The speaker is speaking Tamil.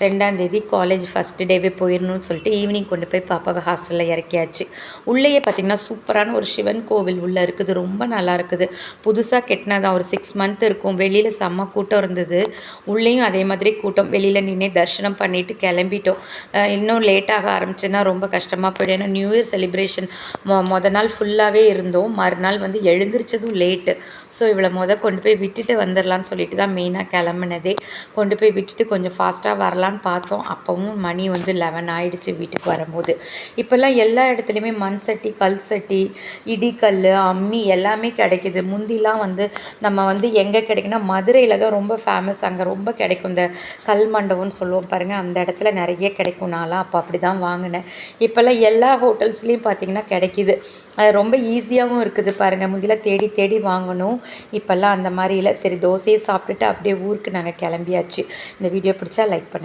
2ஆம் தேதி காலேஜ் ஃபஸ்ட் டேவே போயிடணும்னு சொல்லிட்டு ஈவினிங் கொண்டு போய் பாப்பாவை ஹாஸ்டலில் இறக்கியாச்சு. உள்ளேயே பார்த்திங்கன்னா சூப்பரான ஒரு சிவன் கோவில் உள்ளே இருக்குது. ரொம்ப நல்லா இருக்குது. புதுசாக கெட்டினதான் ஒரு 6 மந்த் இருக்கும். வெளியில் செம்ம கூட்டம் இருந்தது. உள்ளேயும் அதே மாதிரி கூட்டம். வெளியில் நின்று தரிசனம் பண்ணிவிட்டு கிளம்பிட்டோம். இன்னும் லேட்டாக ஆரம்பிச்சுன்னா ரொம்ப கஷ்டமாக போய்டும். ஏன்னா நியூ இயர் செலிப்ரேஷன் மொதல் நாள் ஃபுல்லாகவே இருந்தோம். மறுநாள் வந்து எழுந்திரிச்சதும் லேட்டு. ஸோ இவளை கொண்டு போய் விட்டுட்டு வந்துடலான்னு சொல்லிட்டு தான் மெயினாக கிளம்புனதே. கொண்டு போய் விட்டுட்டு கொஞ்சம் ஃபாஸ்ட்டாக வரலான்னு பார்த்தோம். அப்போவும் மணி வந்து 11 ஆயிடுச்சு வீட்டுக்கு வரும்போது. இப்போல்லாம் எல்லா இடத்துலையுமே மண் சட்டி, கல் சட்டி, இடிக்கல், அம்மி எல்லாமே கிடைக்கிது. முந்திலாம் வந்து நம்ம வந்து எங்கே கிடைக்குன்னா மதுரையில் தான் ரொம்ப ஃபேமஸ். அங்கே ரொம்ப கிடைக்கும். இந்த கல் மண்டபம்னு சொல்லுவோம் பாருங்கள், அந்த இடத்துல நிறைய கிடைக்கும். நான்லாம் அப்போ அப்படி தான் வாங்கினேன். இப்போல்லாம் எல்லா ஹோட்டல்ஸ்லேயும் பார்த்திங்கன்னா கிடைக்கிது. அது ரொம்ப ஈஸியாகவும் இருக்குது பாருங்கள். முந்திலாம் தேடி தேடி வாங்கணும். இப்போல்லாம் அந்த மாதிரி இல்லை. சரி, தோசையை சாப்பிட்டுட்டு அப்படியே ஊருக்கு நாங்கள் கிளம்பியாச்சு. இந்த வீடியோ பிடிச்சா லைக் பண்ணுங்கள்.